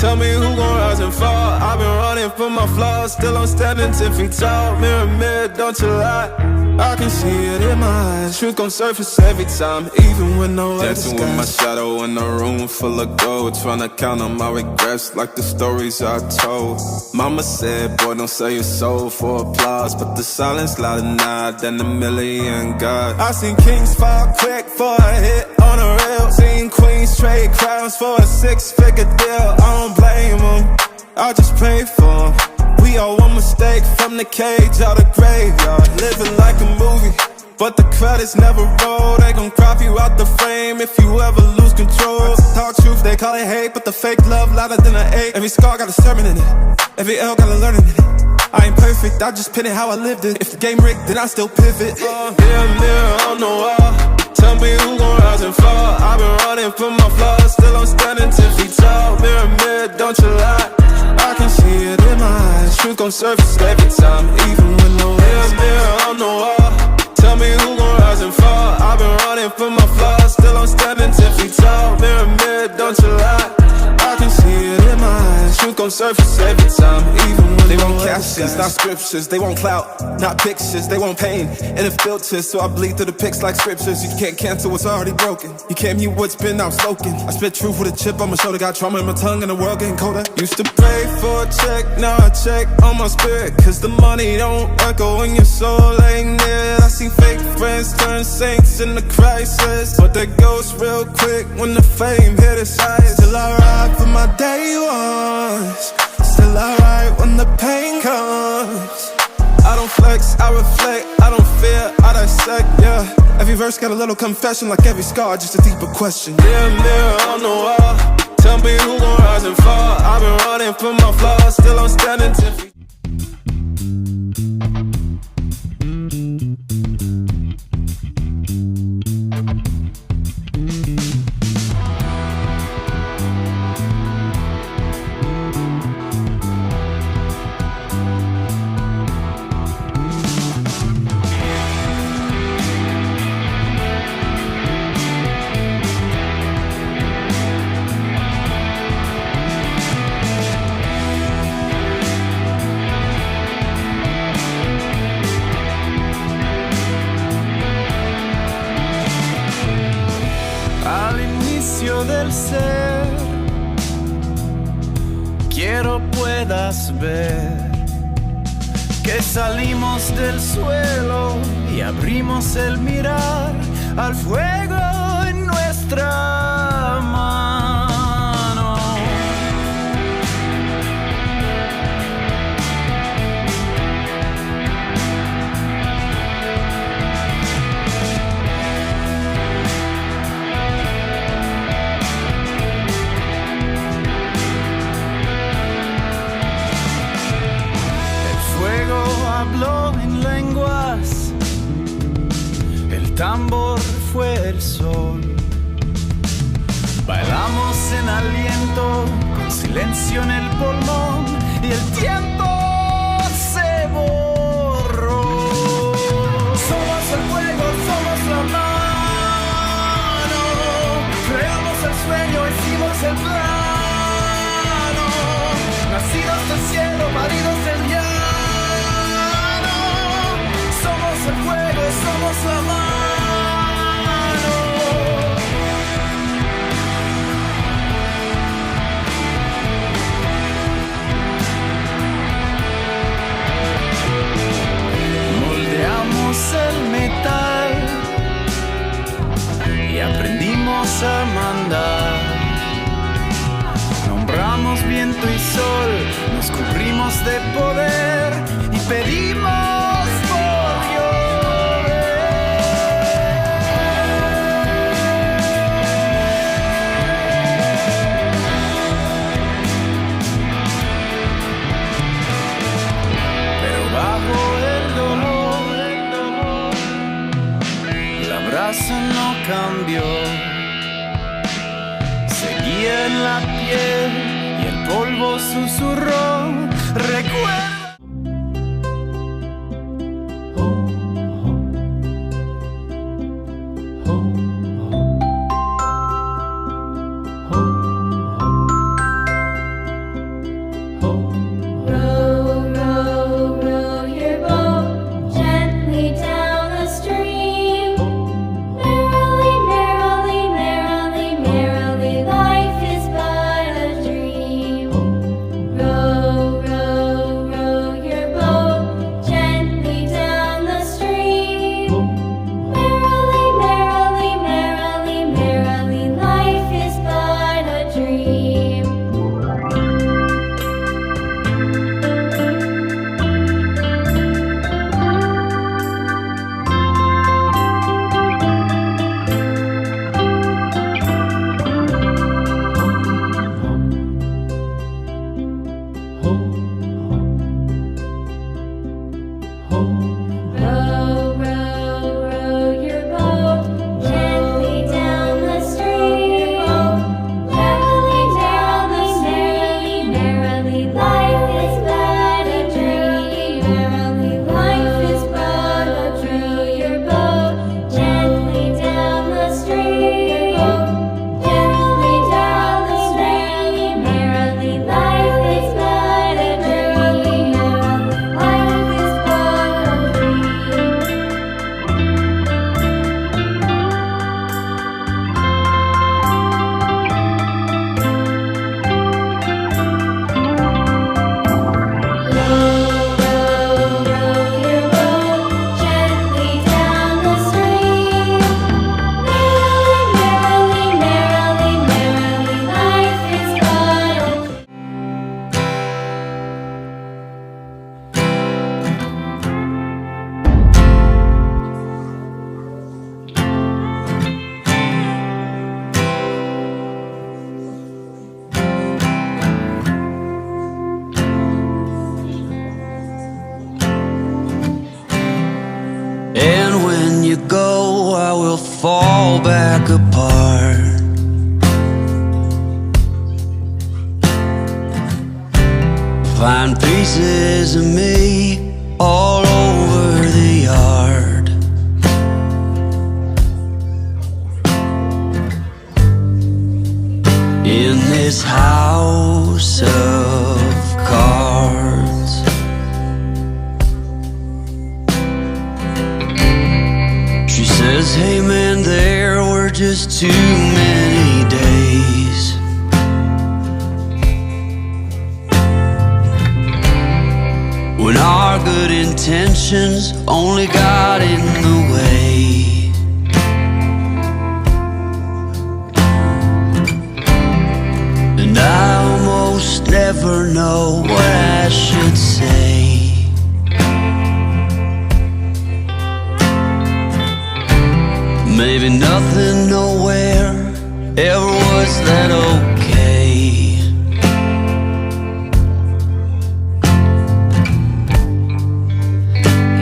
Tell me who gon' rise and fall. I've been running from my flaws, still I'm standing 10 feet tall. Mirror, mirror, don't you lie. I can see it in my eyes. Truth gon' surface every time, even when no other dancing with my shadow in a room full of gold, trying to count on my regrets like the stories I told. Mama said, boy, don't sell your soul for applause, but the silence louder now than a million God. I seen kings fall quick for a hit on a rail. Seen queens trade crowns for a 6-figure deal. I don't blame them, I just pray for them. We all one mistake from the cage out the graveyard. Living like a movie, but the credits never roll. They gon' crop you out the frame if you ever lose control. Talk truth, they call it hate, but the fake love louder than an 8. Every scar got a sermon in it, every L got a learning in it. I ain't perfect, I just pin it how I lived it. If the game rigged, then I still pivot. Mirror, mirror on the wall, tell me who gon' rise and fall. I've been running from my flaws, still I'm standing 10 feet tall. Mirror, mirror, don't you lie. I can see it in my eyes. Truth gon' surface every time, even when no mirror, mirror on the wall. Tell me who gon' rise and fall. I've been running from my flaws, still I'm standing 10 feet tall. Mirror, mirror, don't you lie. I can see it in my eyes. Truth gon' surface every time, even when they want captions, not scriptures. They want clout, not pictures. They want pain and it filters, so I bleed through the pics like scriptures. You can't cancel what's already broken. You can't mute what's been outspoken. I spit truth with a chip on my shoulder. Got trauma in my tongue and the world getting colder. Used to pray for a check, now I check on my spirit, cause the money don't echo when your soul ain't near. I see fake friends turn saints in the crisis, but they ghost real quick when the fame hit its eyes. Still I ride for my day ones, still I ride when the pain comes. I don't flex, I reflect, I don't fear, I dissect, yeah. Every verse got a little confession, like every scar, just a deeper question. Mirror, mirror on the wall, tell me who gon' rise and fall. I've been running from my flaws, still I'm standing 10 feet. Del ser, quiero puedas ver que salimos del suelo y abrimos el mirar al fuego en nuestra mano. Habló en lenguas, el tambor fue el sol. Bailamos en aliento, con silencio en el pulmón, y el tiempo se borró. Somos el fuego, somos la mano, creamos el sueño, hicimos el plano, nacidos del cielo, paridos del llano. El fuego, somos la mano. Moldeamos el metal y aprendimos a mandar. Nombramos viento y sol, nos cubrimos de poder y pedimos. No cambió, seguía en la piel y el polvo susurró. Recuerda. back apart. Find pieces of me all over the yard. In this house of cards, she says, hey man, there were just too many days. When our good intentions only got in the way. And I almost never know what I should say. Maybe nothing nowhere ever was that okay.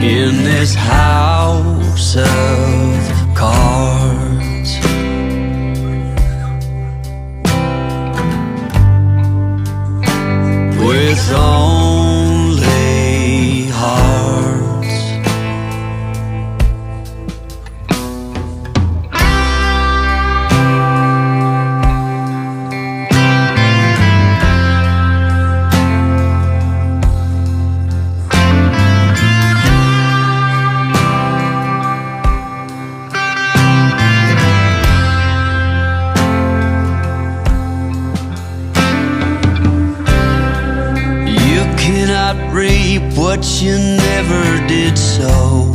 In this house of cards, with only hearts. Reap what you never did sow.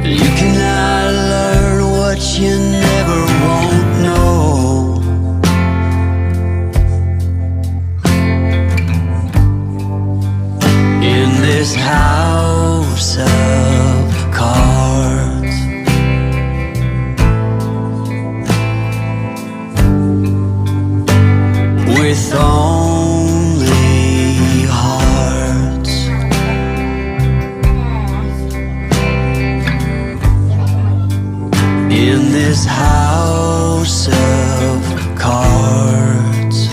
You cannot learn what you never won't know. In this house of cards, with only hearts. In this house of cards,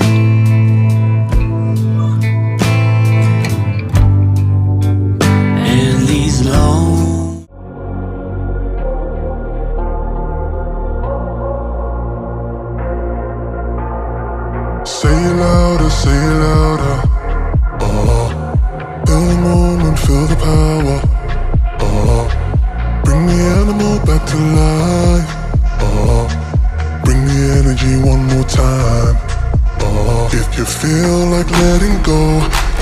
and these lone say it louder, say it louder. Feel the moment, feel the power. Bring the animal back to life. Bring the energy one more time. If you feel like letting go,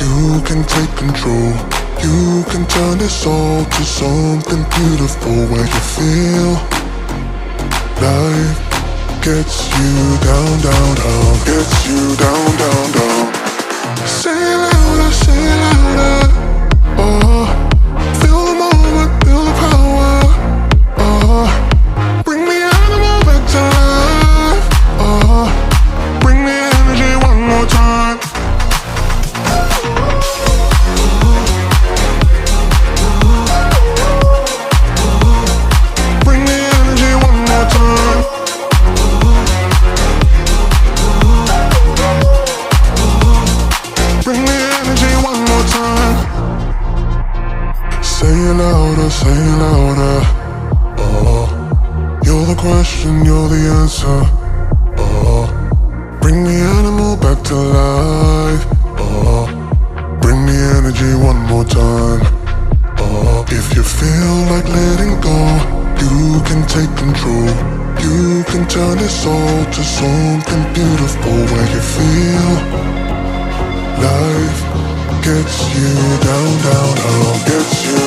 you can take control. You can turn this all to something beautiful, where you feel life gets you down, down, down, gets you down, down, down. Say it louder, say it louder. Feel the moment, feel the power. Bring the animal back to life. Bring the energy one more time. Bring the energy one more time. Bring the energy one more time. Say it louder, say it louder. You're the question, you're the answer. Bring the animal back to life. Bring the energy one more time. If you feel like letting go, you can take control. You can turn this all to something beautiful, where you feel life gets you down, down, down, gets you